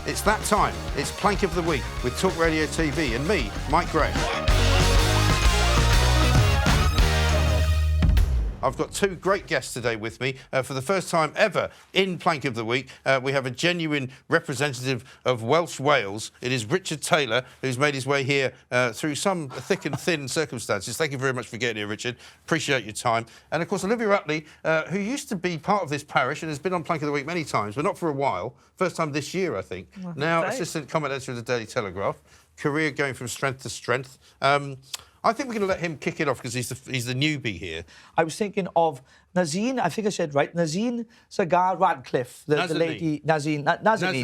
It's that time. It's Plank of the Week with Talk Radio TV and me, Mike Gray. I've got two great guests today with me. For the first time ever in Plank of the Week, we have a genuine representative of Welsh Wales. It is Richard Taylor, who's made his way here through some thick and thin circumstances. Thank you very much for getting here, Richard. Appreciate your time. And, of course, Olivia Utley, who used to be part of this parish and has been on Plank of the Week many times, but not for a while. First time this year, I think. Now assistant commentator of the Daily Telegraph. Career going from strength to strength. I think we're going to let him kick it off because he's the newbie here. I was thinking of Nazanin, I think I said right, Nazanin Zaghari-Ratcliffe, the lady, Nazanin,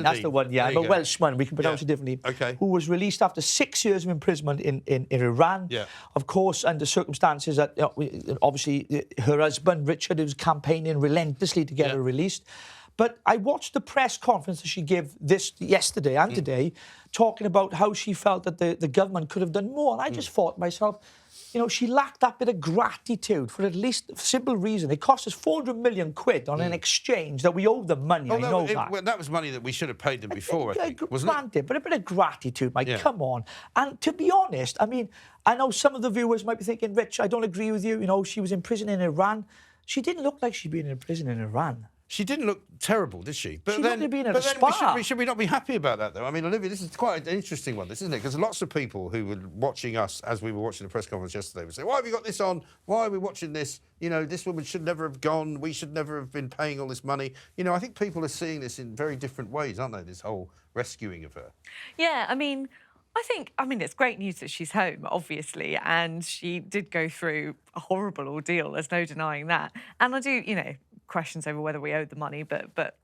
that's the one, yeah, I'm a Welshman, we can pronounce it differently, who was released after 6 years of imprisonment in Iran, of course, under circumstances that, obviously, her husband, Richard, was campaigning relentlessly to get her released. But I watched the press conference that she gave yesterday and today, talking about how she felt that the government could have done more. And I just thought to myself, you know, she lacked that bit of gratitude for at least a simple reason. It cost us 400 million quid on an exchange that we owed them money. I know that. Well, that was money that we should have paid them before, I think, wasn't it? But a bit of gratitude, Mike, come on. And to be honest, I mean, I know some of the viewers might be thinking, Rich, I don't agree with you. You know, she was in prison in Iran. She didn't look like she'd been in prison in Iran. She didn't look terrible, did she? But she looked to be in a spa. Should we not be happy about that, though? I mean, Olivia, this is quite an interesting one, this, isn't it? Because lots of people who were watching us as we were watching the press conference yesterday would say, why have you got this on? Why are we watching this? You know, this woman should never have gone. We should never have been paying all this money. You know, I think people are seeing this in very different ways, aren't they, this whole rescuing of her? Yeah, I mean, it's great news that she's home, obviously, and she did go through a horrible ordeal. There's no denying that. And I do, you know, questions over whether we owed the money, but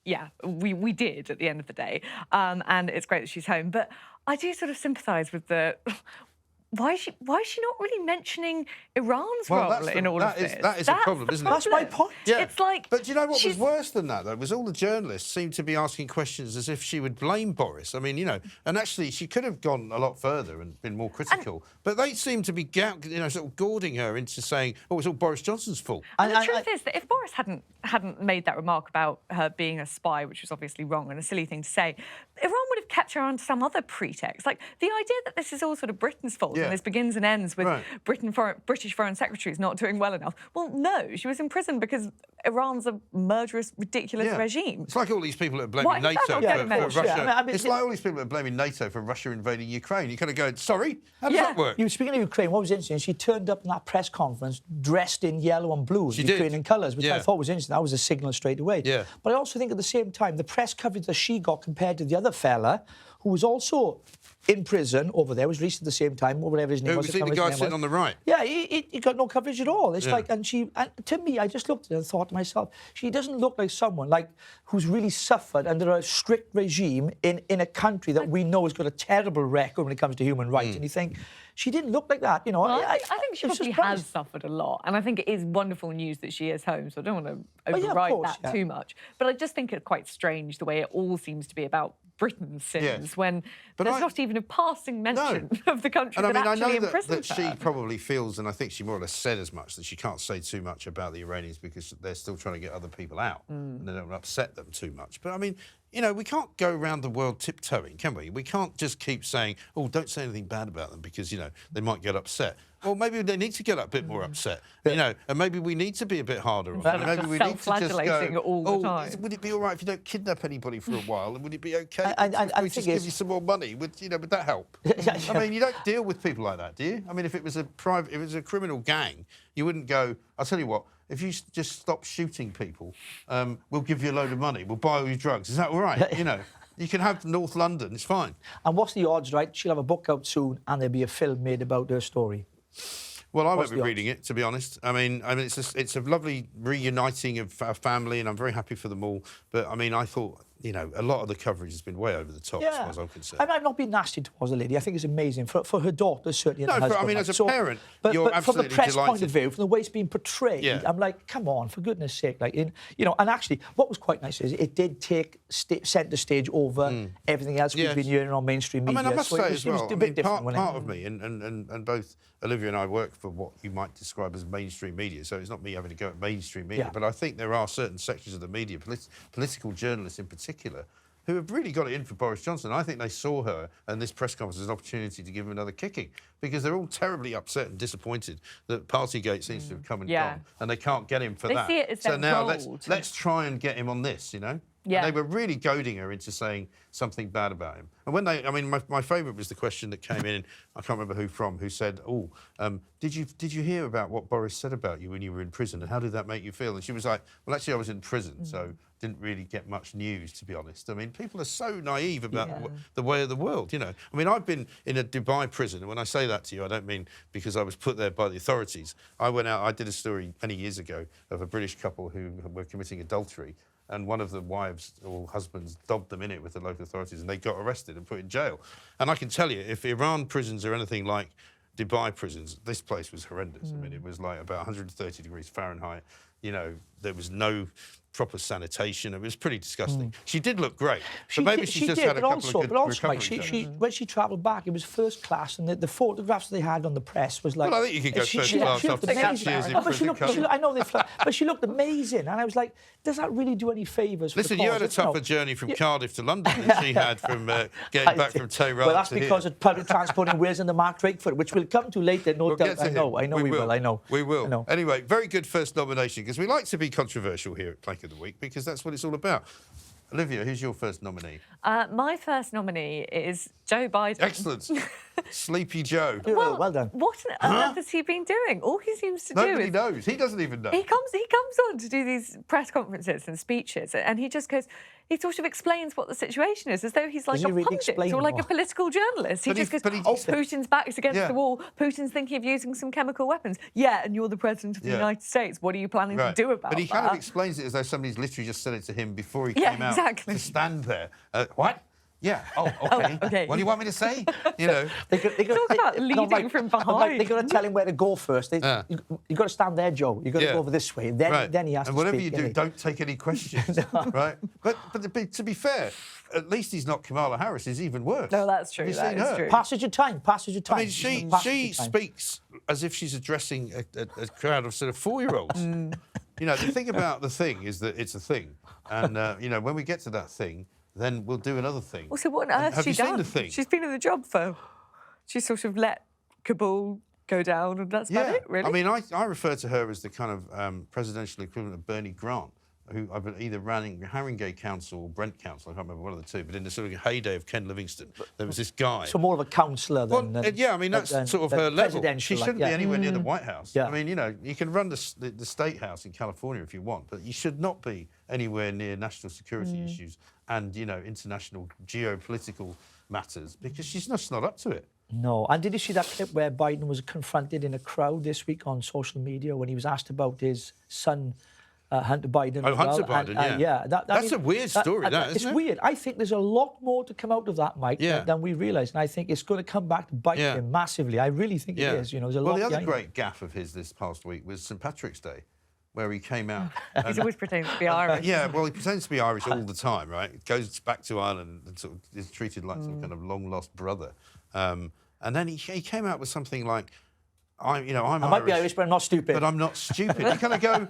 yeah, we did at the end of the day. And it's great that she's home. But I do sort of sympathise with the... Why is she not really mentioning Iran's role in all of this? That is a problem, isn't it? That's my point. Yeah. It's like... But do you know what was worse than that, though? Was all the journalists seemed to be asking questions as if she would blame Boris. I mean, you know, and actually she could have gone a lot further and been more critical. But they seemed to be, sort of goading her into saying, oh, it's all Boris Johnson's fault. And the truth is that if Boris hadn't made that remark about her being a spy, which was obviously wrong and a silly thing to say, Iran would have kept her on some other pretext. Like, the idea that this is all sort of Britain's fault and this begins and ends with British foreign secretaries not doing well enough. Well, no, she was in prison because Iran's a murderous, ridiculous regime. It's like all these people that are blaming NATO for Russia. Yeah, I mean, it's like all these people that are blaming NATO for Russia invading Ukraine. You kind of go, sorry, how does that work? You were speaking of Ukraine, what was interesting, she turned up in that press conference dressed in yellow and blue, Ukrainian colours, which I thought was interesting. That was a signal straight away. Yeah. But I also think at the same time, the press coverage that she got compared to the other fella, who was also in prison over there, was released at the same time, or whatever his name was. Who was the guy sitting on the right? Yeah, he got no coverage at all. It's like, and to me, I just looked at her and thought to myself, she doesn't look like someone who's really suffered under a strict regime in a country that we know has got a terrible record when it comes to human rights. And you think, she didn't look like that, you know. Well, I think she probably has suffered a lot, and I think it is wonderful news that she is home, so I don't want to override that too much. But I just think it's quite strange the way it all seems to be about Britain's sins when there's not even a passing mention of the country that actually imprisoned her. She probably feels, and I think she more or less said as much, that she can't say too much about the Iranians because they're still trying to get other people out and they don't upset them too much. But I mean, you know, we can't go around the world tiptoeing, can we? We can't just keep saying, oh, don't say anything bad about them because, you know, they might get upset. Well, maybe they need to get a bit more upset, you know, and maybe we need to be a bit harder on them. Maybe we need to just go, all the time. Would it be all right if you don't kidnap anybody for a while? And would it be okay if we just give you some more money? Would that help? I mean, you don't deal with people like that, do you? I mean, if it was a criminal gang, you wouldn't go, I'll tell you what, if you just stop shooting people, we'll give you a load of money, we'll buy all your drugs. Is that all right? You know, you can have North London, it's fine. And what's the odds, right? She'll have a book out soon and there'll be a film made about her story. Well, I won't be reading it, to be honest. I mean, it's a lovely reuniting of our family, and I'm very happy for them all. But I mean, I thought, you know, a lot of the coverage has been way over the top, as far as I'm concerned. I'm not being nasty towards the lady. I think it's amazing for her daughter, certainly. No, I mean, as a parent, you're absolutely from the press delighted. point of view, from the way it's being portrayed, I'm like, come on, for goodness sake, you know. And actually, what was quite nice is it did take centre stage over everything else we've been hearing on mainstream media. I mean, I must say as well, it was a bit different. Part of me, and both Olivia and I work for what you might describe as mainstream media, so it's not me having to go at mainstream media, but I think there are certain sections of the media, political journalists in particular, who have really got it in for Boris Johnson. I think they saw her and this press conference as an opportunity to give him another kicking, because they're all terribly upset and disappointed that Partygate seems to have come and gone, and they can't get him for that. They see it as so their now role let's try and get him on this, you know? Yeah. And they were really goading her into saying something bad about him. And when they, I mean, my favourite was the question that came in, I can't remember who said, did you hear about what Boris said about you when you were in prison, and how did that make you feel? And she was like, well, actually, I was in prison, so didn't really get much news, to be honest. I mean, people are so naive about the way of the world, you know. I mean, I've been in a Dubai prison, and when I say that to you, I don't mean because I was put there by the authorities. I went out, I did a story many years ago of a British couple who were committing adultery, and one of the wives or husbands dobbed them in it with the local authorities, and they got arrested and put in jail. And I can tell you, if Iran prisons are anything like Dubai prisons, this place was horrendous. I mean, it was like about 130 degrees Fahrenheit. You know, there was no proper sanitation. It was pretty disgusting. She did look great, but maybe she's just had a couple of good recovery Mike, when she travelled back, it was first class, and the photographs they had on the press was like... Well, I think you could go first class after 6 years in prison. I know but she looked amazing, and I was like, does that really do any favours for the cause? You had a tougher journey from Cardiff to London than she had from getting back from Tehran. Well, that's because of public transport in Wales and the Mark Drakeford, which we'll come to later, no doubt. I know we will. We will. Anyway, very good first nomination, because we like to be controversial here at Plank of the Week, because that's what it's all about. Olivia, who's your first nominee? My first nominee is Joe Biden. Excellent. Sleepy Joe. Well done. What on earth has he been doing? All he seems to do is... Nobody knows. He doesn't even know. He comes on to do these press conferences and speeches, and he just goes... He sort of explains what the situation is, as though he's like a pundit or like a political journalist. He just goes, Putin's back's against the wall. Putin's thinking of using some chemical weapons. Yeah, and you're the president of the United States. What are you planning to do about that? But he kind of explains it as though somebody's literally just said it to him before he came out to stand there. What? Yeah. Oh, okay. Okay. What do you want me to say? You know. Talk about leading from behind. They've got to tell him where to go first. You've got to stand there, Joe. You've got to go over this way. Then he has to speak. And whatever you do, don't take any questions. Right? But to be fair, at least he's not Kamala Harris. He's even worse. No, that's true. That is true. Passage of time. I mean, she speaks as if she's addressing a crowd of sort of 4-year-olds. You know, the thing about the thing is that it's a thing. And, you know, when we get to that thing, then we'll do another thing. Well, so what on earth has she done? Have you seen the thing? She's been in the job for... She sort of let Kabul go down, and that's about it, really. I mean, I refer to her as the kind of presidential equivalent of Bernie Grant, who I've been either running Haringey Council or Brent Council, I can't remember one of the two, but in the sort of heyday of Ken Livingstone, there was this guy. So more of a counsellor than... I mean, that's sort of her level. She shouldn't be anywhere near the White House. Yeah. I mean, you know, you can run the State House in California if you want, but you should not be anywhere near national security issues and, you know, international geopolitical matters, because she's just not up to it. No. And did you see that clip where Biden was confronted in a crowd this week on social media when he was asked about his son... Hunter Biden. Oh, Hunter Biden, yeah. That's a weird story, isn't it? It's weird. I think there's a lot more to come out of that, Mike, than we realise. And I think it's going to come back to bite him massively. I really think it is. You know, there's a lot the other great gaffe of his this past week was St. Patrick's Day, where he came out. He's always pretending to be Irish. He pretends to be Irish all the time, right? Goes back to Ireland and sort of is treated like some kind of long-lost brother. And then he came out with something like, I might be Irish, but I'm not stupid. But I'm not stupid. You kind of go,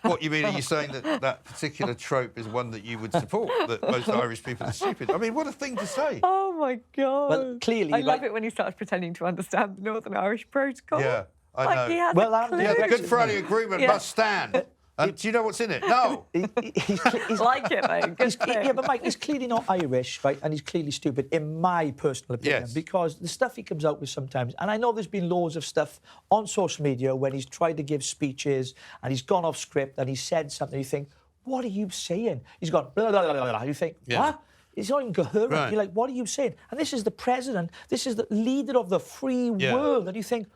what, you mean, are you saying that particular trope is one that you would support, that most Irish people are stupid? I mean, what a thing to say. Oh, my God. Well, clearly... I love it when he starts pretending to understand the Northern Irish protocol. Yeah, I know. He has a clue. The Good Friday Agreement must stand. Do you know what's in it? No. He's like it, though. But Mike, he's clearly not Irish, right? And he's clearly stupid, in my personal opinion, because the stuff he comes out with sometimes, and I know there's been loads of stuff on social media when he's tried to give speeches and he's gone off script and he said something, you think, what are you saying? He's gone, blah, blah, blah, blah, blah. You think, what? It's not even coherent. Right. You're like, what are you saying? And this is the president, this is the leader of the free world, and you think,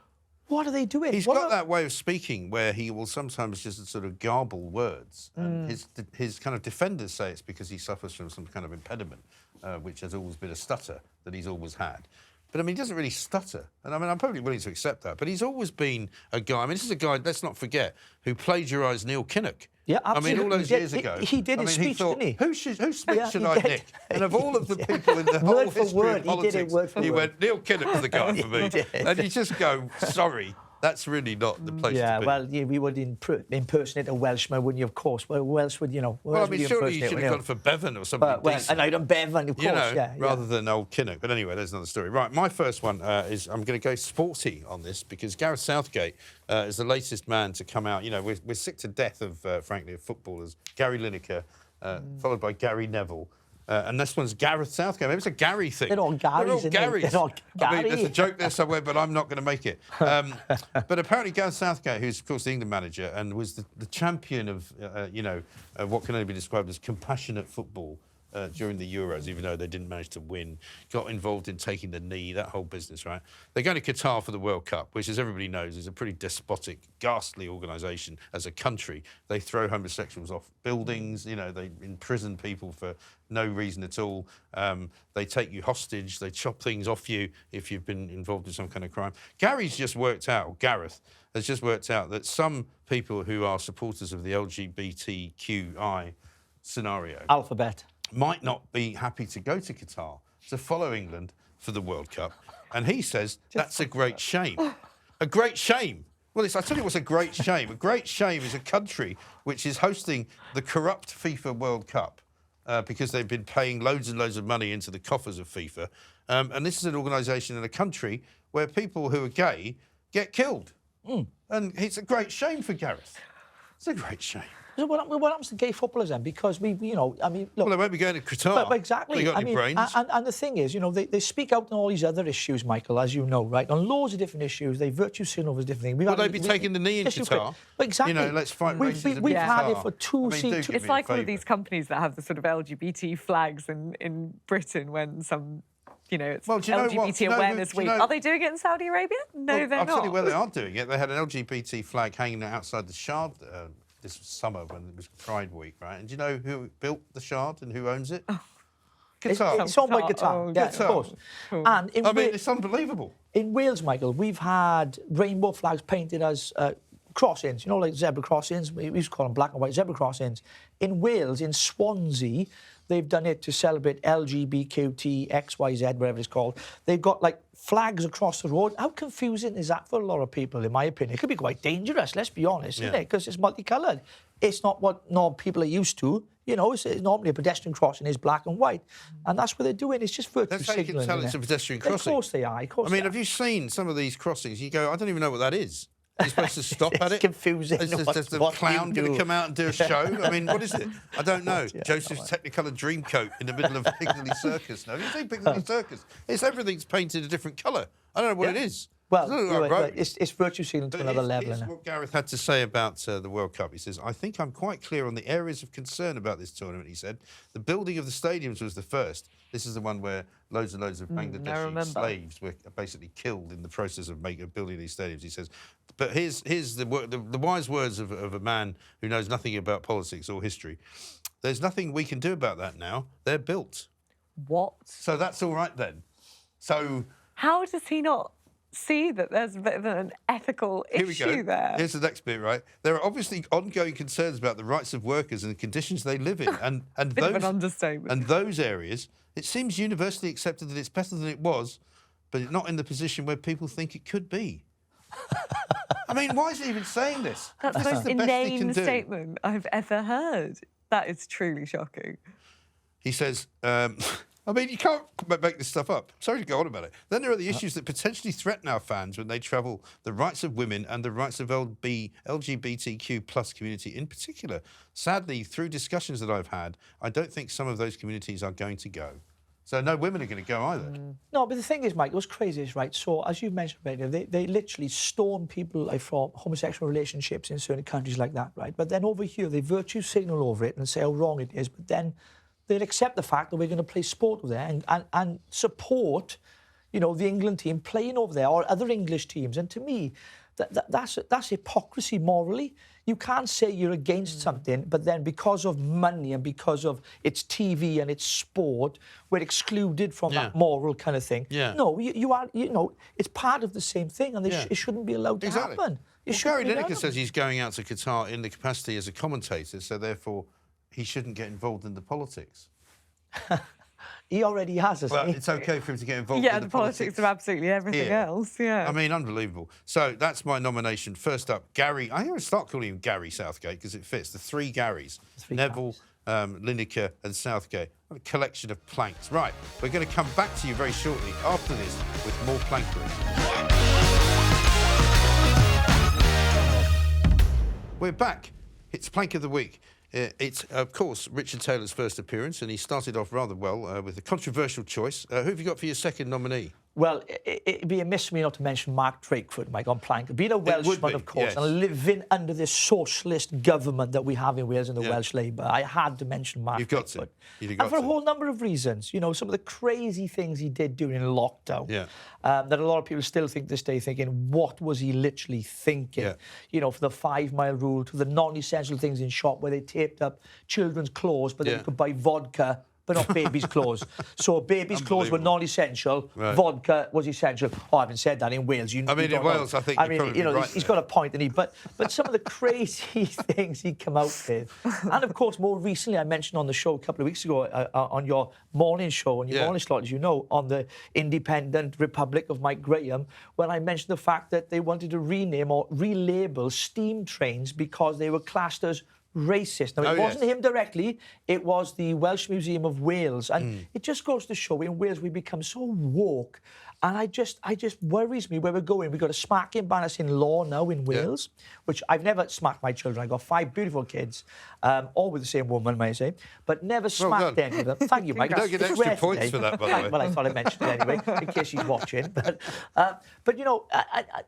what are they doing? He's got that way of speaking where he will sometimes just sort of garble words. And his kind of defenders say it's because he suffers from some kind of impediment, which has always been a stutter that he's always had. But, I mean, he doesn't really stutter. And, I mean, I'm probably willing to accept that. But he's always been a guy... I mean, this is a guy, let's not forget, who plagiarised Neil Kinnock. Yeah, absolutely. I mean, all those years ago. He did his speech, didn't he? Whose speech should I nick? And of all of the people in the whole history of politics, he went, Neil Kinnock's the guy for me. And you just go, sorry, That's really not the place yeah, to be. well, yeah, we would impersonate a Welshman, wouldn't you, of course? Well, who else would, you know... Well, I mean, surely you should have gone for Bevan or somebody decent. And I'd done Bevan, of course, you know, yeah. rather than old Kinnock. But anyway, there's another story. Right, my first one is I'm going to go sporty on this because Gareth Southgate is the latest man to come out. You know, we're sick to death of, frankly, of footballers. Gary Lineker, followed by Gary Neville. And this one's Gareth Southgate. Maybe it's a Gary thing. They're all Garys. They're all Garys. I mean, there's a joke there somewhere, but I'm not going to make it. But apparently Gareth Southgate, who's, of course, the England manager and was the champion of, what can only be described as compassionate football during the Euros, even though they didn't manage to win, got involved in taking the knee, that whole business, right? They're going to Qatar for the World Cup, which, as everybody knows, is a pretty despotic, ghastly organisation as a country. They throw homosexuals off buildings, you know, they imprison people for no reason at all. They take you hostage, they chop things off you if you've been involved in some kind of crime. Gareth has just worked out that some people who are supporters of the LGBTQI scenario... Alphabet. ...might not be happy to go to Qatar to follow England for the World Cup. And he says that's a great shame. A great shame. Well, I tell you what's a great shame. A great shame is a country which is hosting the corrupt FIFA World Cup because they've been paying loads and loads of money into the coffers of FIFA. And this is an organisation in a country where people who are gay get killed. And it's a great shame for Gareth. It's a great shame. So what happens to gay footballers then? Because I mean, look... Well, they won't be going to Qatar. But exactly. They got any brains. And the thing is, you know, they speak out on all these other issues, Michael, as you know, right? On loads of different issues, they virtue signal over different things. Will they be taking the knee in Qatar? Exactly. You know, let's fight racism We've in had Qatar. it for two seasons. It's like one of these companies that have the sort of LGBT flags in Britain when some... You know, it's LGBT Awareness Week. Are they doing it in Saudi Arabia? No, they're not. I'll tell you where they are doing it. They had an LGBT flag hanging outside the Shard this summer when it was Pride Week, right? And do you know who built the Shard and who owns it? Qatar. It's owned by Qatar. Yeah, of course. And it's unbelievable. In Wales, Michael, we've had rainbow flags painted as crossings, you know, like zebra crossings. We used to call them black and white zebra crossings. In Wales, in Swansea, they've done it to celebrate LGBTQT, XYZ, whatever it's called. They've got, like, flags across the road. How confusing is that for a lot of people, in my opinion? It could be quite dangerous, let's be honest, isn't it? Because it's multicoloured. It's not what normal people are used to. You know, it's normally a pedestrian crossing is black and white. And that's what they're doing. It's just virtue signalling. That's how you can tell it's a pedestrian crossing. Of course they are. I mean, have you seen some of these crossings? You go, I don't even know what that is. You're supposed to stop at it. It's confusing. Is the clown going to come out and do a show? I mean, what is it? I don't know. Joseph's Technicolor Dreamcoat in the middle of Piccadilly Circus. No, you say Piccadilly Circus. Everything's painted a different colour. I don't know what it is. Well, it's virtue signaling to another level. Here's what Gareth had to say about the World Cup. He says, I think I'm quite clear on the areas of concern about this tournament, he said. The building of the stadiums was the first. This is the one where loads and loads of Bangladeshi slaves were basically killed in the process of building these stadiums, he says. But here's the wise words of a man who knows nothing about politics or history. There's nothing we can do about that now. They're built. What? So that's all right then. So... How does he not see that there's a bit of an ethical issue there? Here's the next bit, right? There are obviously ongoing concerns about the rights of workers and the conditions they live in. And bit those, of an understatement. And those areas, it seems universally accepted that it's better than it was, but it's not in the position where people think it could be. I mean, why is he even saying this? That's the most inane statement I've ever heard. That is truly shocking. He says... I mean, you can't make this stuff up. Sorry to go on about it. Then there are the issues that potentially threaten our fans when they travel, the rights of women and the rights of LGBTQ plus community in particular. Sadly, through discussions that I've had, I don't think some of those communities are going to go. So no women are going to go either. No, but the thing is, Mike, what's crazy is, right, so as you mentioned earlier, they literally stone people like, for homosexual relationships in certain countries like that, right? But then over here, they virtue signal over it and say how wrong it is, but then they'll accept the fact that we're going to play sport over there and support, you know, the England team playing over there or other English teams. And to me, that's hypocrisy morally. You can't say you're against something, but then because of money and because of its TV and its sport, we're excluded from that moral kind of thing. Yeah. No, you are, you know, it's part of the same thing, and it shouldn't be allowed to happen. Gary Lineker says he's going out to Qatar in the capacity as a commentator, so therefore he shouldn't get involved in the politics. He already has, hasn't Well, he? it's okay for him to get involved Yeah, in the politics of absolutely everything else. Yeah. I mean, unbelievable. So that's my nomination. First up, Gary. I'm going to start calling him Gary Southgate because it fits. The three Garys: Neville, Lineker, and Southgate. A collection of planks. Right. We're going to come back to you very shortly after this with more plankery. We're back. It's Plank of the Week. It's, of course, Richard Taylor's first appearance, and he started off rather well with a controversial choice. Who have you got for your second nominee? Well, it'd be amiss for me not to mention Mark Drakeford, Mike, on plank. Being a Welshman, of course, and living under this socialist government that we have in Wales and the Welsh Labour, I had to mention Mark You've got Drakeford. You've got and for a whole number of reasons. You know, some of the crazy things he did during lockdown that a lot of people still think this day, thinking, what was he literally thinking? Yeah. You know, for the 5 mile rule, to the non-essential things in shop where they taped up children's clothes, but then you could buy vodka but not baby's clothes. So baby's clothes were non-essential. Right. Vodka was essential. Oh, I haven't said that in Wales. In Wales, I think he's got a point, and but some of the crazy things he come out with, and of course, more recently, I mentioned on the show a couple of weeks ago on your morning show, on your morning slot, as you know, on the Independent Republic of Mike Graham, when I mentioned the fact that they wanted to rename or relabel steam trains because they were classed as racist. Now, it wasn't him directly, it was the Welsh Museum of Wales. And it just goes to show in Wales we become so woke. And I just worries me where we're going. We've got a smacking ban in law now in Wales, which I've never smacked my children. I've got 5 beautiful kids, all with the same woman, may I say, but never smacked any of them. Thank you, Mike. You don't get extra points for that, by the way. Well, I thought I'd mention it anyway, in case she's watching. But you know,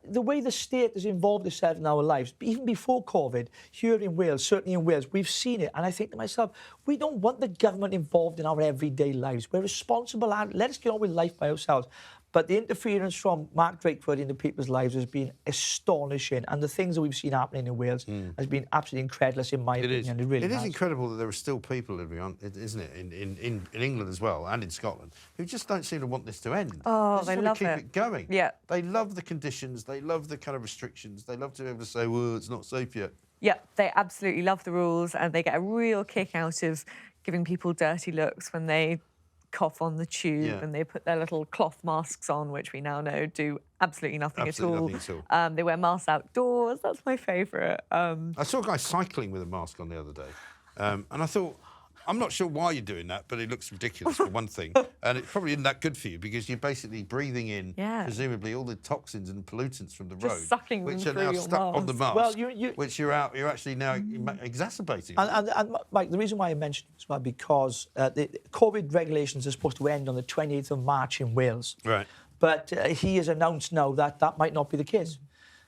the way the state has involved itself in our lives, even before COVID, here in Wales, certainly in Wales, we've seen it. And I think to myself, we don't want the government involved in our everyday lives. We're responsible, and let us get on with life by ourselves. But the interference from Mark Drakeford into people's lives has been astonishing. And the things that we've seen happening in Wales has been absolutely incredible, in my opinion. It is incredible that there are still people living on, isn't it, in England as well, and in Scotland, who just don't seem to want this to end. Oh, they love keep it going. Yeah. They love the conditions. They love the kind of restrictions. They love to be able to say, well, it's not safe yet. Yeah, they absolutely love the rules, and they get a real kick out of giving people dirty looks when they cough on the tube and they put their little cloth masks on, which we now know do absolutely nothing at all. They wear masks outdoors. That's my favourite. I saw a guy cycling with a mask on the other day, and I thought, I'm not sure why you're doing that, but it looks ridiculous for one thing. And it probably isn't that good for you because you're basically breathing in, presumably, all the toxins and pollutants from the road, sucking which them are now through stuck your on the mask, well, which you're actually now exacerbating. And Mike, the reason why I mentioned it as well, because the COVID regulations are supposed to end on the 28th of March in Wales. Right. But he has announced now that that might not be the case.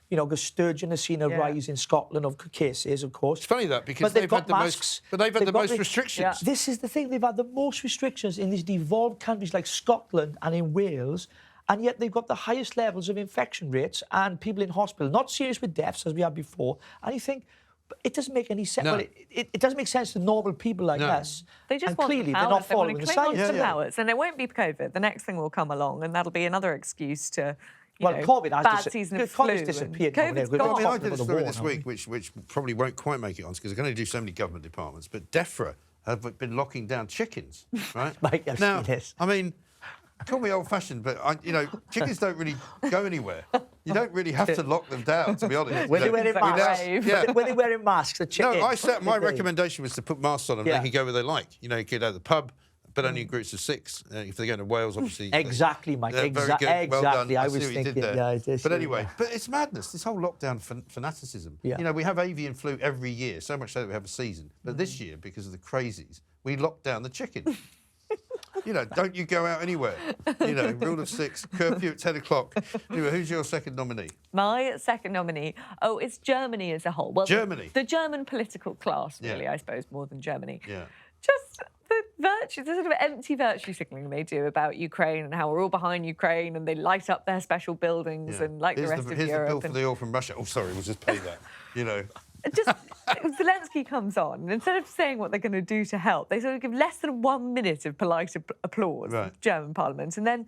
You know, because Sturgeon has seen a rise in Scotland of cases, of course. It's funny that because they've had the most, but they've had the most restrictions. Yeah. This is the thing; they've had the most restrictions in these devolved countries like Scotland and in Wales, and yet they've got the highest levels of infection rates and people in hospital, not serious with deaths as we had before. And you think, it doesn't make any sense. No. Well, it doesn't make sense to normal people like us. They just and want clearly the they're not following the science. Powers, and it won't be COVID. The next thing will come along, and that'll be another excuse to. COVID has bad season of flu. COVID's disappeared. COVID's gone. I mean, I did a story this week, which probably won't quite make it on because I can only do so many government departments. But DEFRA have been locking down chickens, right? Mike, I've seen this. I mean, call me old-fashioned, but chickens don't really go anywhere. You don't really have to lock them down, to be honest. When they're wearing masks, when they're wearing masks, the chicken. No, my recommendation was to put masks on them. They can go where they like. You know, you could have the pub. But only in groups of 6. If they're going to Wales, obviously. Exactly, Mike. Exactly. Well done. I was thinking. But anyway, but it's madness. This whole lockdown fanaticism. Yeah. You know, we have avian flu every year, so much so that we have a season. But this year, because of the crazies, we locked down the chicken. You know, don't you go out anywhere. You know, rule of 6, curfew at 10 o'clock. Anyway, who's your second nominee? My second nominee, it's Germany as a whole. Well, Germany. The German political class, really, I suppose, more than Germany. Yeah. Just the sort of empty virtue signalling they do about Ukraine and how we're all behind Ukraine and they light up their special buildings and like the rest of Europe. Here's the bill for the oil from Russia. Oh, sorry, we'll just pay that, you know. Just Zelensky comes on, and instead of saying what they're going to do to help, they sort of give less than 1 minute of polite applause to German Parliament and then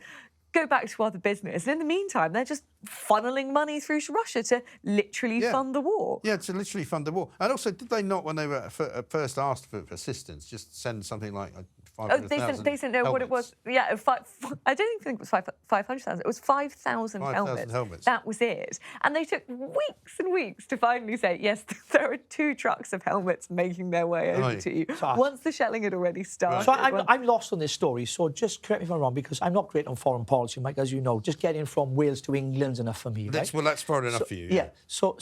go back to other business. And in the meantime, they're just funneling money through Russia to literally fund the war. Yeah, to literally fund the war. And also, did they not, when they were first asked for assistance, just send something like 500,000 they said no, what it was. Yeah, I don't think it was 500,000. It was 5,000 helmets. That was it. And they took weeks and weeks to finally say, yes, there are 2 trucks of helmets making their way over to you. Once the shelling had already started. So I'm lost on this story. So just correct me if I'm wrong, because I'm not great on foreign policy, Mike, as you know. Just getting from Wales to England's enough for me, right? Well, that's far enough for you. Yeah. So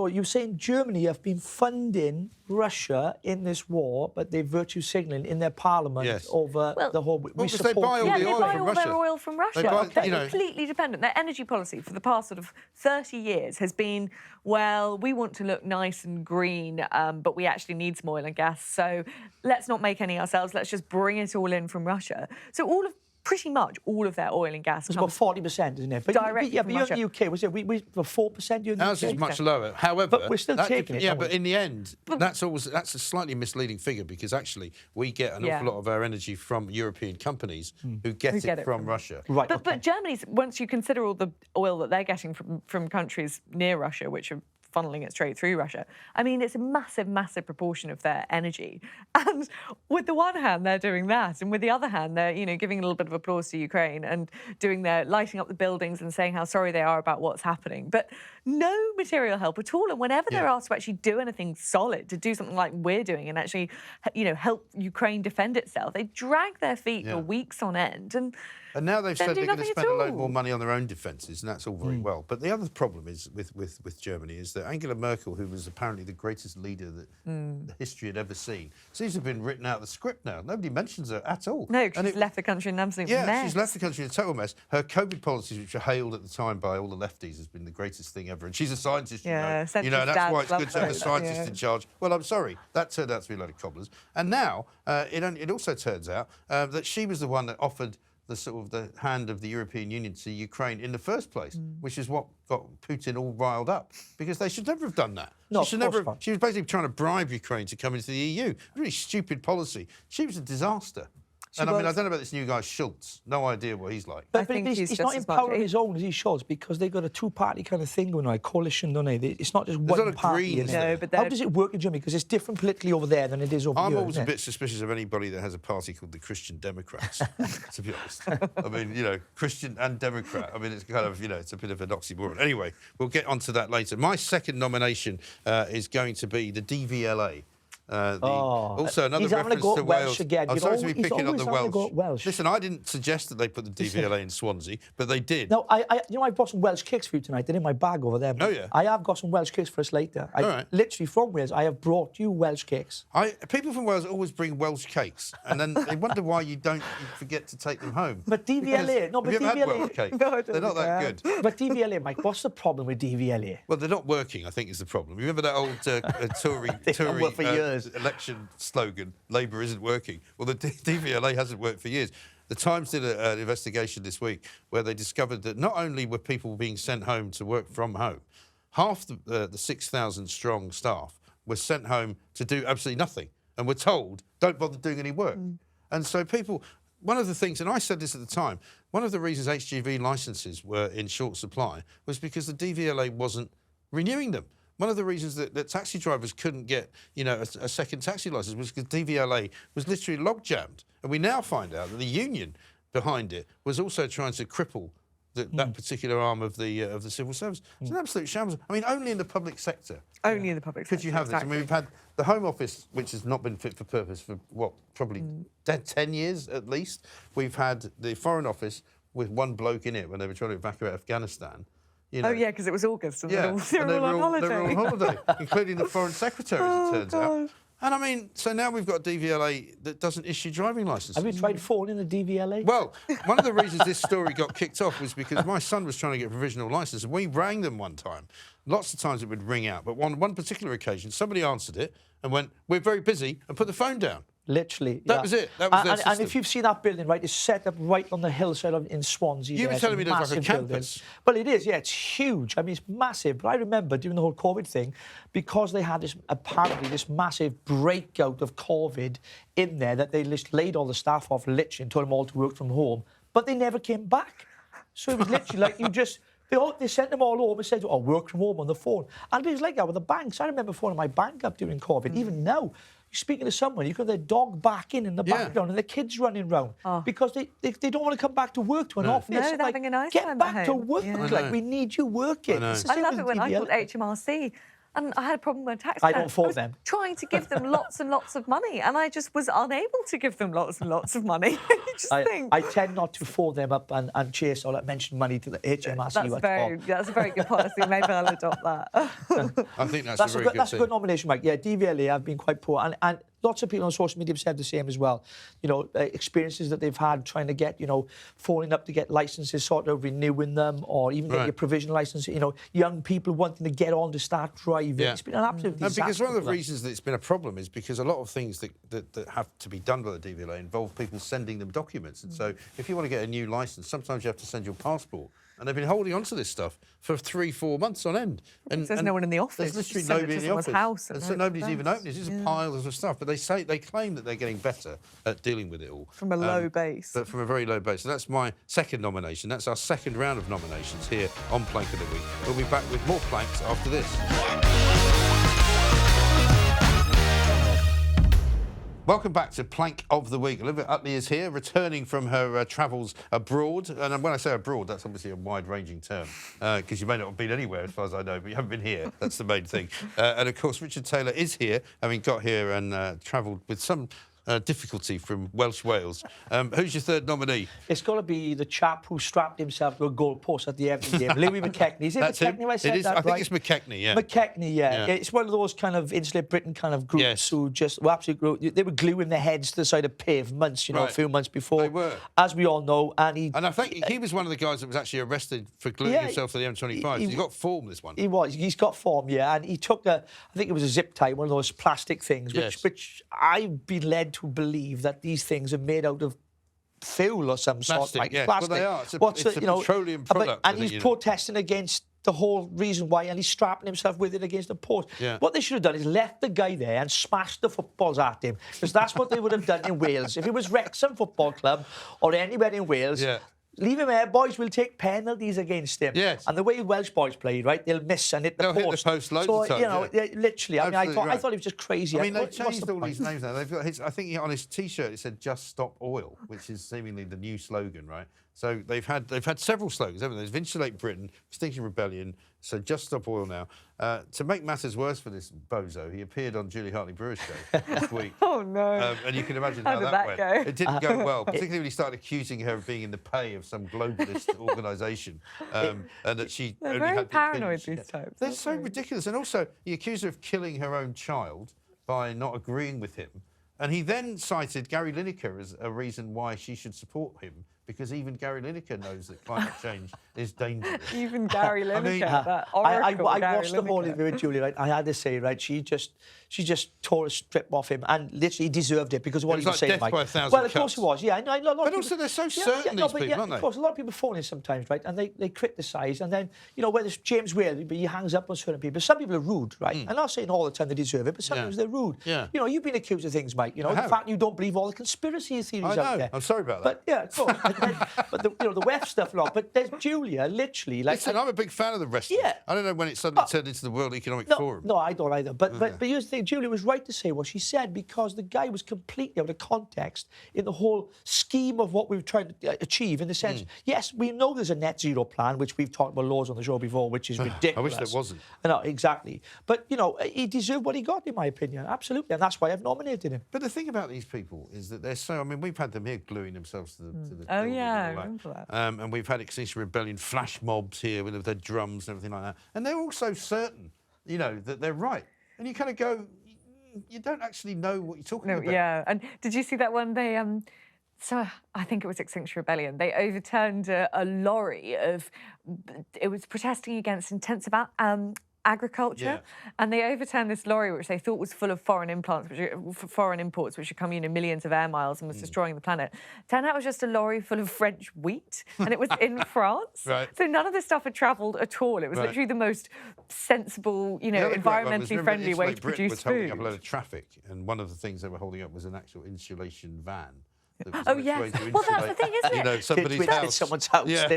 you're saying Germany have been funding Russia in this war, but they're virtue signalling in their parliament over the whole. We support. They buy all they buy from all Russia. their oil from Russia. They're completely dependent. Their energy policy for the past sort of 30 years has been, well, we want to look nice and green, but we actually need some oil and gas, so let's not make any ourselves. Let's just bring it all in from Russia. So pretty much all of their oil and gas it's about 40%, isn't it? But directly from you're in the UK. Was it? We were 4%. You're in the Ours UK? is much lower. However, but we're still taking it. Yeah, but in the end, that's a slightly misleading figure, because actually we get an awful lot of our energy from European companies who get it from Russia. Right. But Germany's, once you consider all the oil that they're getting from countries near Russia, which are funneling it straight through Russia. I mean, it's a massive, massive proportion of their energy. And with the one hand, they're doing that, and with the other hand, they're, giving a little bit of applause to Ukraine and lighting up the buildings and saying how sorry they are about what's happening. But no material help at all. And whenever they're asked to actually do anything solid, to do something like we're doing and actually, help Ukraine defend itself, they drag their feet for weeks on end. And now they've said they're going to spend a load more money on their own defences, and that's all very well. But the other problem is with Germany is that Angela Merkel, who was apparently the greatest leader that history had ever seen, seems to have been written out of the script now. Nobody mentions her at all. No, because she's left the country in an absolute mess. Yeah, she's left the country in a total mess. Her COVID policies, which were hailed at the time by all the lefties, has been the greatest thing ever. And she's a scientist, and that's why it's good to have a scientist in charge. Well, I'm sorry, that turned out to be a load of cobblers. And now it also turns out that she was the one that offered the hand of the European Union to Ukraine in the first place, which is what got Putin all riled up, because they should never have done that. No, she was basically trying to bribe Ukraine to come into the EU. Really stupid policy. She was a disaster. I don't know about this new guy, Schultz. No idea what he's like. But I think he's not in power on his own, as he shows, because they've got a 2-party kind of thing going on, a coalition, don't they? It's not just one party. No, but how does it work in Germany? Because it's different politically over there than it is over here. I'm always a bit suspicious of anybody that has a party called the Christian Democrats, to be honest. I mean, Christian and Democrat. I mean, it's kind of, it's a bit of an oxymoron. Anyway, we'll get onto that later. My second nomination is going to be the DVLA. Also, another reference to Wales. Again. I'm supposed to be picking on the Welsh. Listen, I didn't suggest that they put the DVLA in Swansea, but they did. No, I've got some Welsh cakes for you tonight. They're in my bag over there. Oh, yeah? I have got some Welsh cakes for us later. Literally from Wales, I have brought you Welsh cakes. People from Wales always bring Welsh cakes, and then they wonder why you forget to take them home. But DVLA... Have you ever had Welsh cakes? No, they're not that good. But DVLA, Mike, what's the problem with DVLA? Well, they're not working, I think, is the problem. Remember that old Tory election slogan, Labour isn't working? Well, the DVLA hasn't worked for years. The Times did an investigation this week where they discovered that not only were people being sent home to work from home, half the 6,000 strong staff were sent home to do absolutely nothing and were told, don't bother doing any work. And so one of the things, and I said this at the time, one of the reasons HGV licences were in short supply was because the DVLA wasn't renewing them. One of the reasons that taxi drivers couldn't get, a second taxi licence was because DVLA was literally log-jammed. And we now find out that the union behind it was also trying to cripple that particular arm of the civil service. It's an absolute shambles. I mean, only in the public sector. Only in the public sector. Could you have this? I mean, we've had the Home Office, which has not been fit for purpose for, probably 10 years at least. We've had the Foreign Office with one bloke in it when they were trying to evacuate Afghanistan. Oh, yeah, because it was August and they were all on holiday. They were on holiday, including the Foreign Secretary, as it turns out. And I mean, so now we've got a DVLA that doesn't issue driving licences. Have you tried phoning the DVLA? Well, one of the reasons this story got kicked off was because my son was trying to get a provisional licence, and we rang them one time. Lots of times it would ring out, but on one particular occasion, somebody answered it and went, "We're very busy," and put the phone down. Literally. That was it. That was their system. And if you've seen that building, right, it's set up right on the hillside in Swansea. You were telling me there's like a campus. Well, it is, yeah, it's huge. I mean, it's massive. But I remember during the whole COVID thing, because they had this massive breakout of COVID in there, that they just laid all the staff off literally and told them all to work from home. But they never came back. So it was literally like they sent them all home and said, work from home on the phone. And it was like that with the banks. I remember phoning my bank up during COVID. Even now, speaking to someone, you've got their dog barking in the background and their kids running around because they don't want to come back to work to an office. No, they're having a nice time get back at to home. work. Like, we need you working. I love it when I called HMRC. And I had a problem with tax. I don't fault them. Trying to give them lots and lots of money, and I just was unable to give them lots and lots of money. I tend not to phone them up and chase or mention money to the HMRC. That's a very good policy. Maybe I'll adopt that. I think that's a very good That's a good nomination, Mike. Yeah, DVLA have been quite poor, and lots of people on social media have said the same as well. You know, experiences that they've had trying to get, you know, phoning up to get licences, sort of renewing them, or even get your provisional licence. You know, young people wanting to get on to start driving. Yeah. It's been an absolute disaster. Because one of the reasons that it's been a problem is because a lot of things that have to be done by the DVLA involve people sending them documents. And so if you want to get a new licence, sometimes you have to send your passport. And they've been holding on to this stuff for 3-4 months on end. And there's no one in the office. There's literally nobody in the office. House and so nobody's even opened it. It's just piles of stuff. But they claim that they're getting better at dealing with it all. From a low base. But from a very low base. So that's my second nomination. That's our second round of nominations here on Plank of the Week. We'll be back with more planks after this. Welcome back to Plank of the Week. Olivia Utley is here, returning from her travels abroad. And when I say abroad, that's obviously a wide-ranging term, because you may not have been anywhere, as far as I know, but you haven't been here. That's the main thing. And, of course, Richard Taylor is here, having got here and travelled with some difficulty from Welsh Wales. Who's your third nominee? It's got to be the chap who strapped himself to a goalpost at the end of the game, Louis McKechnie. Is it McKechnie? I said that, I think it's McKechnie, yeah. McKechnie, yeah. It's one of those kind of Insular Britain kind of groups who just were absolutely... They were gluing their heads to the side of pavements, you know, a few months before. They were. As we all know, and I think he was one of the guys that was actually arrested for gluing himself to the M25. He got form, this one. He was. He's got form, yeah. And he took I think it was a zip tie, one of those plastic things, which I've been led to believe that these things are made out of fuel or some sort. Plastic. Plastic. Well, they are. It's a petroleum product. And he's protesting against the whole reason why, and he's strapping himself with it against the post. Yeah. What they should have done is left the guy there and smashed the footballs at him, because that's what they would have done in Wales. If it was Wrexham Football Club or anywhere in Wales, leave him there, boys. We'll take penalties against him. Yes. And the way Welsh boys play, right, they'll miss and hit the post. They'll hit the post loads of times. You know, literally. I mean, I thought it was just crazy. I mean, they've changed all these names now. They've got I think on his T-shirt it said "Just Stop Oil," which is seemingly the new slogan, right? So they've had several slogans, haven't they? There's Insulate Britain, Extinction Rebellion, so Just Stop Oil now. To make matters worse for this bozo, he appeared on Julie Hartley-Brewer's show this week. Oh, no. And you can imagine how that went. Go? It didn't go well, particularly when he started accusing her of being in the pay of some globalist organisation. And that she They're only very had paranoid, these types. They're so ridiculous. And also, he accused her of killing her own child by not agreeing with him. And he then cited Gary Lineker as a reason why she should support him, because even Gary Lineker knows that climate change is dangerous. Even Gary Lineker, that I Gary watched the whole interview with Julie, right? I had to say, right, she just tore a strip off him, and literally he deserved it because of what he was saying, Mike. Well, of course he was, yeah. I know a lot but also they're so certain, these people, aren't they? Of course, a lot of people phone in sometimes, right, and they criticise, and then, you know, whether it's James Whale, he hangs up on certain people. Some people are rude, right? I'm not saying all the time they deserve it, but sometimes they're rude. Yeah. You know, you've been accused of things, Mike. You know, the fact you don't believe all the conspiracy theories out there. I'm sorry about But that. yeah, of course. But the WEF stuff a lot. But there's Julia, literally. Like, listen, I'm a big fan of the rest. Yeah. I don't know when it suddenly turned into the World Economic Forum. No, I don't either. But here's the thing, Julia was right to say what she said, because the guy was completely out of context in the whole scheme of what we were trying to achieve, in the sense, yes, we know there's a net zero plan, which we've talked about loads on the show before, which is ridiculous. I wish there wasn't. No, exactly. But, you know, he deserved what he got, in my opinion. Absolutely. And that's why I've nominated him. But the thing about these people is that they're so... I mean, we've had them here gluing themselves to the Oh, yeah, I remember that. And we've had Extinction Rebellion flash mobs here with their drums and everything like that. And they're all so certain, you know, that they're right. And you kind of go... You don't actually know what you're talking about. Yeah, and did you see that one? They so I think it was Extinction Rebellion. They overturned a lorry of. It was protesting against intensive agriculture, and they overturned this lorry which they thought was full of foreign imports, which are coming in millions of air miles and was destroying the planet. Turned out it was just a lorry full of French wheat, and it was in France. Right. So none of this stuff had travelled at all. It was literally the most sensible, you know, environmentally friendly way to produce food. Britain was holding up a load of traffic, and one of the things they were holding up was an actual insulation van. Oh, yes. Well, that's the thing, isn't it? You know, somebody's house. Someone's house. Yeah.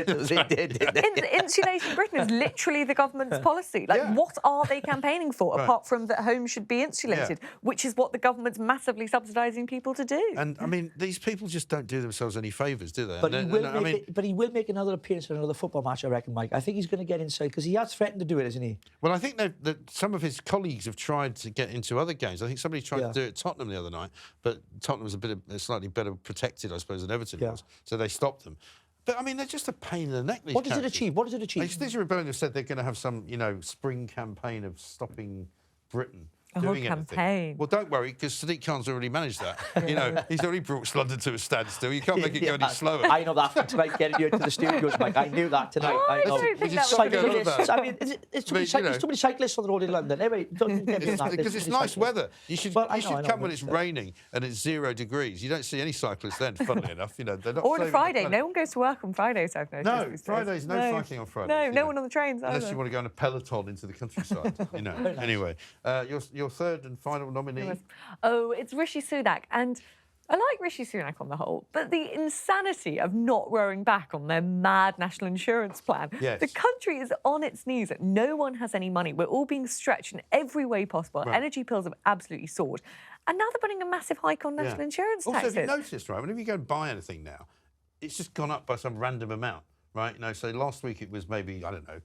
Insulating Britain is literally the government's policy. Like, what are they campaigning for, apart from that homes should be insulated, which is what the government's massively subsidising people to do. And, I mean, these people just don't do themselves any favours, do they? But he will make another appearance in another football match, I reckon, Mike. I think he's going to get inside, because he has threatened to do it, isn't he? Well, I think that some of his colleagues have tried to get into other games. I think somebody tried to do it at Tottenham the other night, but Tottenham was slightly better protected, I suppose, than Everton was, so they stopped them. But, I mean, they're just a pain in the neck, these What does it achieve? What does it achieve? Extinction Rebellion have said they're going to have some, you know, spring campaign of stopping Britain A whole doing campaign. anything. Well, don't worry, because Sadiq Khan's already managed that. You know, he's already brought London to a standstill. You can't make it go any slower. I know that from tonight, getting you to the studios, Mike. I knew that tonight. Oh, I know. I don't think that Cyclists. I mean, it's too many cyclists on the road in London. Anyway, don't get me on that. Because it's nice weather. You should come when it's raining and it's 0 degrees. You don't see any cyclists then, funnily enough. You know, they're not. Or on a Friday. No one goes to work on Fridays, I've noticed. No, Fridays, no cycling on Fridays. No, no one on the trains either. Unless you want to go on a peloton into the countryside, you know. Anyway, your third and final nominee? Oh, it's Rishi Sunak. And I like Rishi Sunak on the whole, but the insanity of not rowing back on their mad national insurance plan. Yes. The country is on its knees. No one has any money. We're all being stretched in every way possible. Right. Energy bills have absolutely soared. And now they're putting a massive hike on national insurance taxes. Also, have you noticed, right, whenever you go and buy anything now, it's just gone up by some random amount, right? You know, so last week it was maybe, I don't know,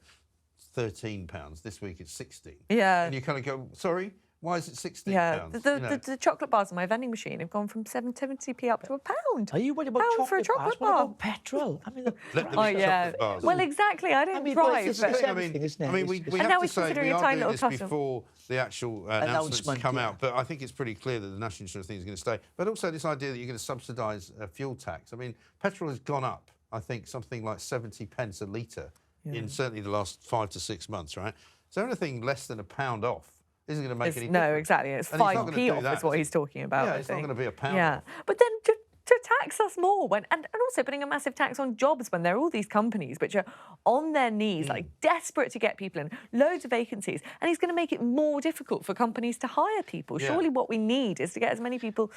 £13. This week it's 16. Yeah. And you kind of go, sorry? Why is it £16? Yeah, the chocolate bars in my vending machine have gone from 70p up to £1. Are you worried about £1 for a chocolate bar? bar? What about petrol? I mean, chocolate bars. Well, exactly. I don't drive. It's everything, isn't it? I mean, we have to say we are doing this before the actual announcements come out, but I think it's pretty clear that the national insurance thing is going to stay. But also this idea that you're going to subsidise fuel tax. I mean, petrol has gone up, I think, something like 70 pence a litre in certainly the last 5 to 6 months, right? So anything less than £1 off isn't going to make any difference. No, exactly. It's 5p off is what he's talking about. Yeah, it's not going to be £1 off. But then to tax us more and also putting a massive tax on jobs when there are all these companies which are on their knees, like desperate to get people in, loads of vacancies, and he's going to make it more difficult for companies to hire people. Surely what we need is to get as many people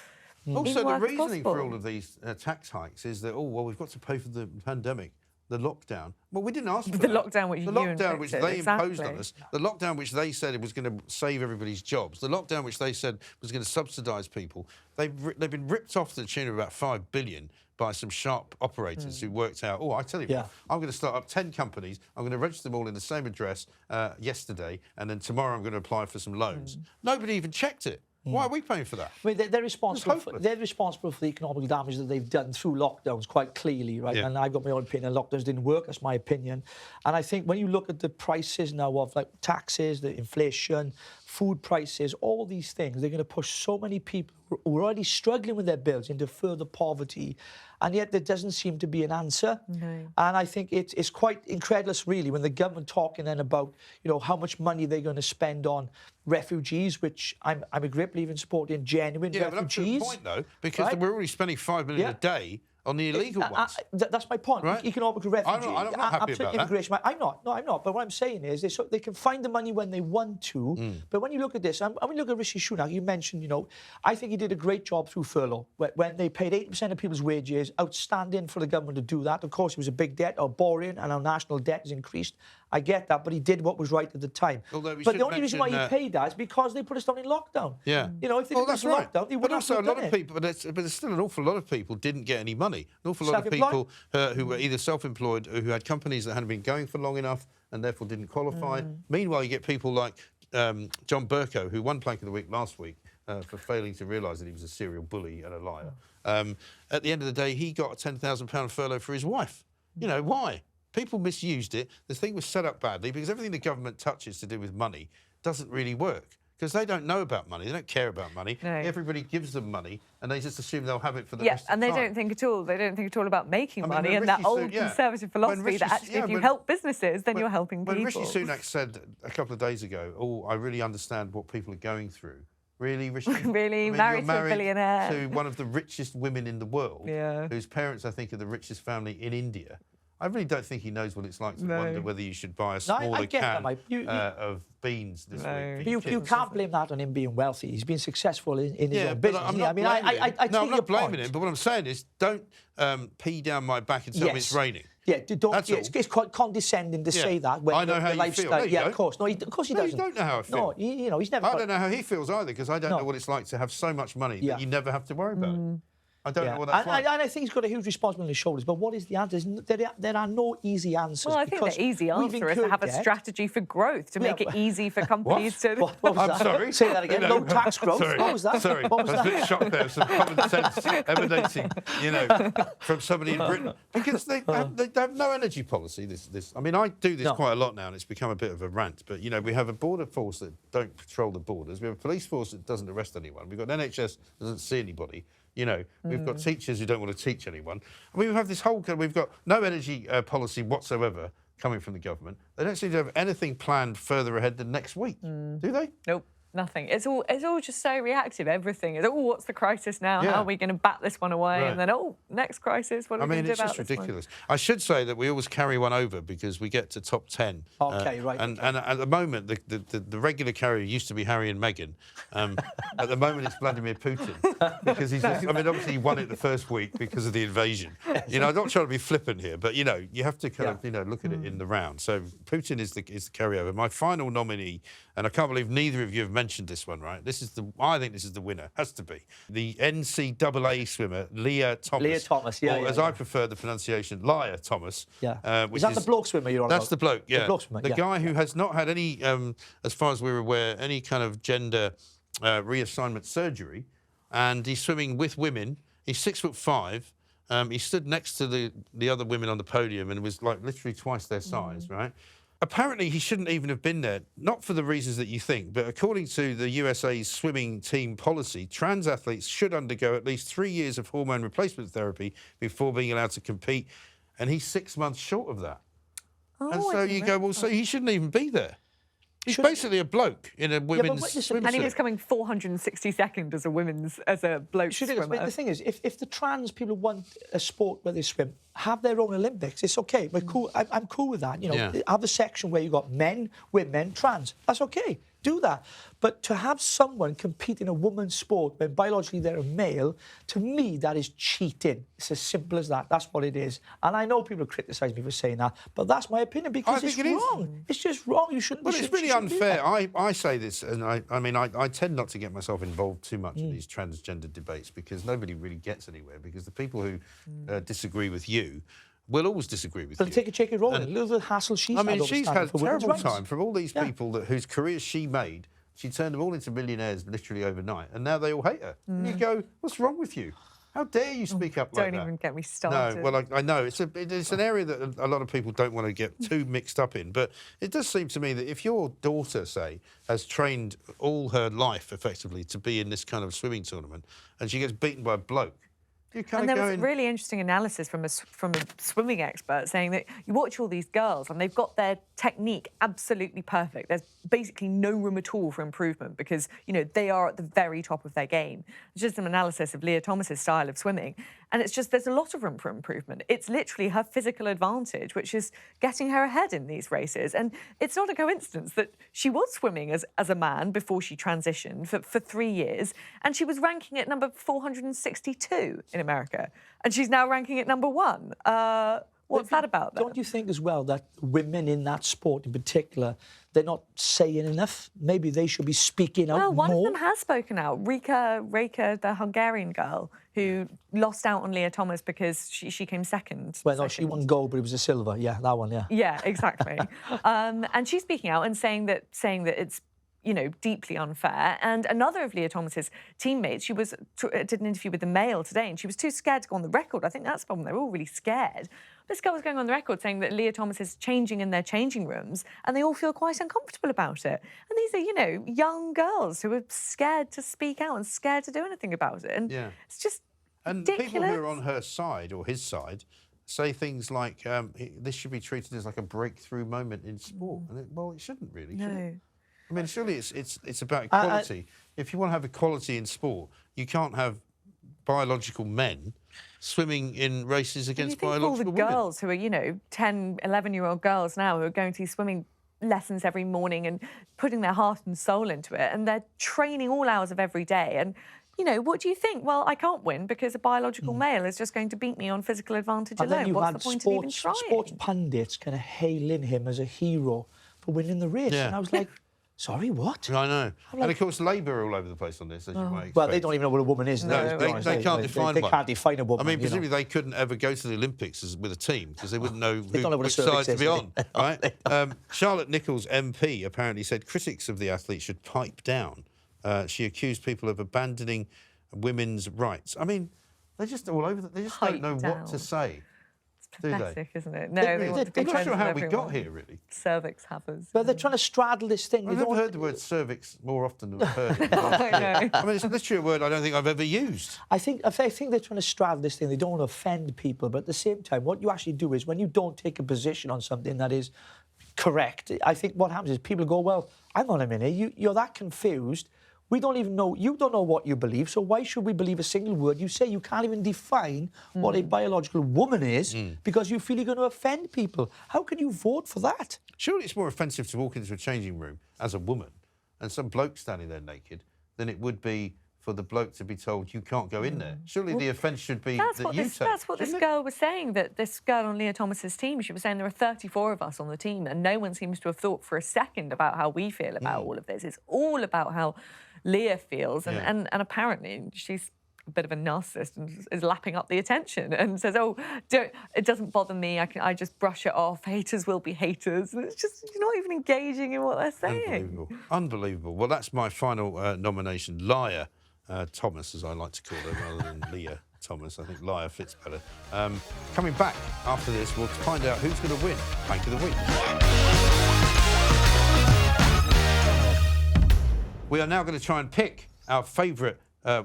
also, in work the reasoning as possible. for all of these tax hikes is that, we've got to pay for the pandemic. The lockdown. Well, we didn't ask for the that. lockdown which the you lockdown which they imposed on exactly. us. The lockdown which they said it was going to save everybody's jobs. The lockdown which they said was going to subsidise people. They've been ripped off to the tune of about $5 billion by some sharp operators who worked out. I tell you what, I'm going to start up 10 companies. I'm going to register them all in the same address yesterday, and then tomorrow I'm going to apply for some loans. Nobody even checked it. Why are we paying for that? I mean, they're responsible for the economic damage that they've done through lockdowns, quite clearly, right? And I've got my own opinion. Lockdowns didn't work, that's my opinion. And I think when you look at the prices now of like taxes, the inflation, food prices, all these things, they're going to push so many people who are already struggling with their bills into further poverty. And yet there doesn't seem to be an answer. And I think it's quite incredulous, really, when the government talking then about, how much money they're going to spend on refugees, which I'm a great believer in supporting genuine refugees. But up to a point, though, because we're already spending $5 million a day on the illegal ones. That's my point. Right? Economic refugees. I'm not happy about immigration. That. I'm not. No, I'm not. But what I'm saying is they can find the money when they want to. But when you look at this, and when you look at Rishi Sunak, you mentioned, I think he did a great job through furlough. When they paid 80% of people's wages, outstanding for the government to do that. Of course, it was a big debt, our borrowing, and our national debt has increased. I get that, but he did what was right at the time. But the only reason why he paid that is because they put us down in lockdown. Yeah. If they didn't put us in lockdown, they would have done it. But also, a lot of people, but there's still an awful lot of people didn't get any money. An awful lot of people who were either self-employed or who had companies that hadn't been going for long enough and therefore didn't qualify. Meanwhile, you get people like John Bercow, who won Plank of the Week last week for failing to realise that he was a serial bully and a liar. At the end of the day, he got a £10,000 furlough for his wife. Why? People misused it. The thing was set up badly because everything the government touches to do with money doesn't really work because they don't know about money. They don't care about money. No. Everybody gives them money and they just assume they'll have it for the rest of the time. Yeah, and they don't think at all. They don't think at all about making money and that old conservative philosophy that actually if you help businesses, then you're helping people. When Rishi Sunak said a couple of days ago, I really understand what people are going through. Really, Rishi? Really? Married to a billionaire? To one of the richest women in the world, whose parents, I think, are the richest family in India. I really don't think he knows what it's like to wonder whether you should buy a smaller can of beans this week. You can't blame that on him being wealthy. He's been successful in his own business. I'm not blaming him, but what I'm saying is don't pee down my back and tell me it's raining. Yeah, it's quite condescending to say that. When I know how you feel. No, you don't. Of course. No, of course he doesn't. You don't know how I feel. No, he's never... I don't know how he feels either, because I don't know what it's like to have so much money that you never have to worry about it. I don't know what that's like. And I think he's got a huge responsibility on his shoulders. But what is the answer? There are no easy answers. Well, I think the easy answer is to have a strategy for growth, to make it easy for companies to... What was that? I'm sorry? Say that again. No tax growth. Sorry. What was that? Sorry. What was I was a bit shocked there. Some common sense emanating, from somebody in Britain. Because they have no energy policy. I mean, I do this quite a lot now, and it's become a bit of a rant. But, we have a border force that don't patrol the borders. We have a police force that doesn't arrest anyone. We've got an NHS that doesn't see anybody. We've got teachers who don't want to teach anyone. I mean, we have this we've got no energy policy whatsoever coming from the government. They don't seem to have anything planned further ahead than next week, do they? Nope. Nothing. It's all just so reactive. Everything is, what's the crisis now? How are we going to bat this one away? Right. And then, next crisis, what are we going to do about this? It's just ridiculous. I should say that we always carry one over because we get to top 10. Okay, right. And at the moment, the regular carrier used to be Harry and Meghan. At the moment, it's Vladimir Putin because obviously he won it the first week because of the invasion. I'm not trying to be flippant here, but you have to kind of look at it in the round. So Putin is the carryover. My final nominee, and I can't believe neither of you have mentioned this one, right? I think this is the winner. Has to be the NCAA swimmer Leah Thomas. Leah Thomas, as I prefer the pronunciation, Leah Thomas. Yeah. Is that the bloke swimmer you're on about? That's the bloke. Yeah. The bloke swimmer. The guy who has not had any, as far as we're aware, any kind of gender reassignment surgery, and he's swimming with women. He's 6'5". He stood next to the other women on the podium and was like literally twice their size, right? Apparently, he shouldn't even have been there, not for the reasons that you think, but according to the USA's swimming team policy, trans athletes should undergo at least 3 years of hormone replacement therapy before being allowed to compete, and he's 6 months short of that. And so you go, well, so he shouldn't even be there. He's basically a bloke in a women's swimsuit. And he was coming 462nd as a bloke swimmer. But the thing is, if the trans people want a sport where they swim, have their own Olympics. It's okay. We're cool. I'm cool with that. Have a section where you've got men, women, trans. That's okay. Do that. But to have someone compete in a woman's sport when biologically they're a male, to me, that is cheating. It's as simple as that. That's what it is. And I know people criticise me for saying that, but that's my opinion because it's wrong. It's just wrong. You shouldn't. Well, it's really unfair. I say this, and I tend not to get myself involved too much in these transgender debates because nobody really gets anywhere. Because the people who disagree with you will always disagree with you. But take a check it Rowling. Look at the hassle she's had. She's had terrible time from all these people whose careers she made. She turned them all into millionaires literally overnight, and now they all hate her. And you go, what's wrong with you? How dare you speak up like that? Don't even get me started. No, well, I know. It's an area that a lot of people don't want to get too mixed up in, but it does seem to me that if your daughter, say, has trained all her life, effectively, to be in this kind of swimming tournament, and she gets beaten by a bloke, and there was a really interesting analysis from a swimming expert saying that you watch all these girls and they've got their technique absolutely perfect. There's basically no room at all for improvement because, they are at the very top of their game. It's just an analysis of Leah Thomas's style of swimming. And it's just, there's a lot of room for improvement. It's literally her physical advantage, which is getting her ahead in these races. And it's not a coincidence that she was swimming as a man before she transitioned for 3 years. And she was ranking at number 462 in America. And she's now ranking at number 1. What's that about then? Don't you think as well that women in that sport in particular, they're not saying enough? Maybe they should be speaking out more? Well, one of them has spoken out. Rika, the Hungarian girl, who lost out on Leah Thomas because she came second. Well, no, she won gold, but it was a silver. Yeah, that one, yeah. Yeah, exactly. And she's speaking out and saying that it's deeply unfair. And another of Leah Thomas's teammates, she did an interview with the Mail today, and she was too scared to go on the record. I think that's the problem. They're all really scared. This girl was going on the record saying that Leah Thomas is changing in their changing rooms, and they all feel quite uncomfortable about it. And these are, young girls who are scared to speak out and scared to do anything about it. And it's just ridiculous. People who are on her side or his side say things like, this should be treated as like a breakthrough moment in sport. And it shouldn't really, should it? I mean, surely it's about equality. If you want to have equality in sport, you can't have biological men swimming in races against biological all the women. girls who are, 10, 11-year-old girls now who are going to these swimming lessons every morning and putting their heart and soul into it, and they're training all hours of every day. And, what do you think? Well, I can't win because a biological male is just going to beat me on physical advantage and alone. Then What's the point of even trying? Sports pundits kind of hailing him as a hero for winning the race. Yeah. And I was like, sorry, what? I know. And of course, Labour are all over the place on this, as you might expect. Well, they don't even know what a woman is. No, they can't define one. They can't define a woman. I mean, presumably they couldn't ever go to the Olympics with a team because they wouldn't know which side to be on. Right? Charlotte Nichols, MP, apparently said critics of the athlete should pipe down. She accused people of abandoning women's rights. I mean, they're just all over. They just don't know what to say. Pathetic, isn't it? No, I'm not sure how we got here, really. Cervix havers. But they're trying to straddle this thing. I've never heard the word cervix more often than I've heard it. I know. I mean, it's literally a word I don't think I've ever used. I think they're trying to straddle this thing. They don't want to offend people, but at the same time, what you actually do is when you don't take a position on something that is correct, I think what happens is people go, well, hang on a minute, you're that confused. We don't even know, you don't know what you believe, so why should we believe a single word? You say you can't even define what a biological woman is because you feel you're going to offend people. How can you vote for that? Surely it's more offensive to walk into a changing room as a woman and some bloke standing there naked than it would be for the bloke to be told you can't go in there. Surely the offence should be that you take. That's what this girl was saying, that this girl on Leah Thomas's team, she was saying there are 34 of us on the team and no one seems to have thought for a second about how we feel about all of this. It's all about how Leah feels, and apparently she's a bit of a narcissist and is lapping up the attention and says, "Oh, it doesn't bother me. I just brush it off. Haters will be haters." And it's just you're not even engaging in what they're saying. Unbelievable. Well, that's my final nomination, Liar Thomas, as I like to call her, rather than Leah Thomas. I think Liar fits better. Coming back after this, we'll find out who's going to win Plank of the Week. We are now going to try and pick our favourite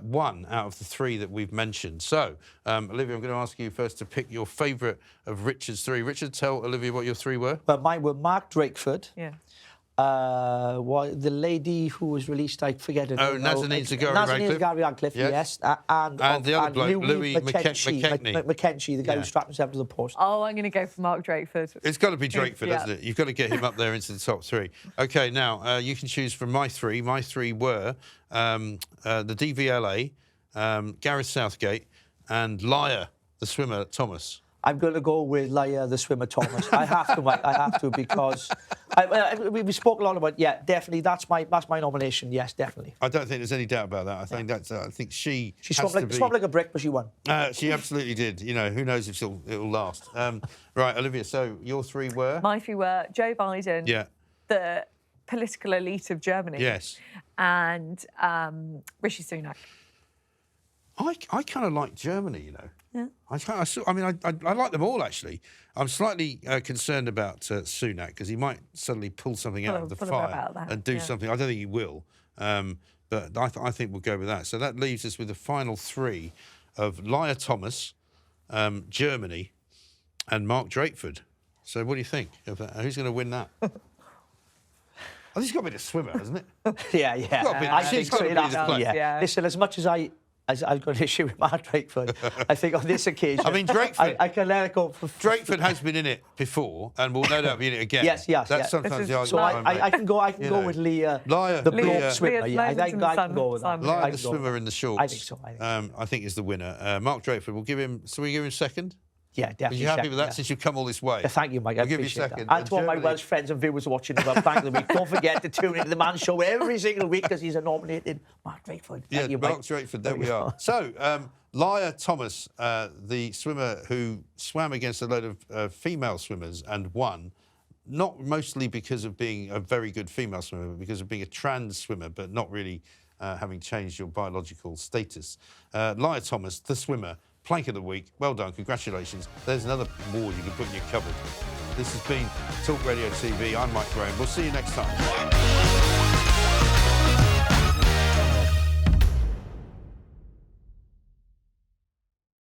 one out of the three that we've mentioned. So, Olivia, I'm going to ask you first to pick your favourite of Richard's three. Richard, tell Olivia what your three were. Well, mine were Mark Drakeford. Yeah. The lady who was released, I forget her name. Nazanin Zaghari-Ratcliffe. Nazanin Zaghari-Ratcliffe, yes. And the other bloke, Louis McKenzie, the guy who strapped himself to the post. Oh, I'm going to go for Mark Drakeford. It's got to be Drakeford, hasn't it? You've got to get him up there into the top three. OK, now, you can choose from my three. My three were the DVLA, Gareth Southgate, and Liar, the swimmer, Thomas. I'm going to go with Liar, the swimmer, Thomas. I have to, Mike. I have to because we spoke a lot about. Yeah, definitely. That's my nomination. Yes, definitely. I don't think there's any doubt about that. I think that's. I think she swam like a brick, but she won. She absolutely did. Who knows if it'll last. Right, Olivia. So your three were. My three were Joe Biden. Yeah. The political elite of Germany. Yes. And Rishi Sunak. I kind of like Germany, Yeah. I like them all, actually. I'm slightly concerned about Sunak because he might suddenly pull something out of the fire and do something. I don't think he will, but I think we'll go with that. So that leaves us with the final three of Liar Thomas, Germany, and Mark Drakeford. So what do you think of that? Who's going to win that? Oh, this has got to be the swimmer, hasn't it? Yeah. I think so. Yeah. Listen, as much as I've got an issue with Mark Drakeford, I think on this occasion... I mean, Drakeford... I can let it go for... Drakeford has been in it before and will no doubt be in it again. Yes. That's sometimes the argument so I can go with Liar, the bloke swimmer. Yeah, I can go with that. Liar, the swimmer in the shorts. I think so. I think is the winner. Mark Drakeford, we'll give him... So we give him second? Yeah, definitely. Are you happy with that since you've come all this way? Thank you, Mike. I give you appreciate second. That. And to all my Welsh friends and viewers watching the Plank of the Week, don't forget to tune into the Man Show every single week because he's a nominated Mark Drakeford. Thank you, Mark Drakeford. There we are. So, Liar Thomas, the swimmer who swam against a load of female swimmers and won, not mostly because of being a very good female swimmer, but because of being a trans swimmer, but not really having changed your biological status. Liar Thomas, the swimmer, Plank of the Week. Well done, congratulations. There's another award you can put in your cupboard. This has been Talk Radio TV. I'm Mike Graham. We'll see you next time.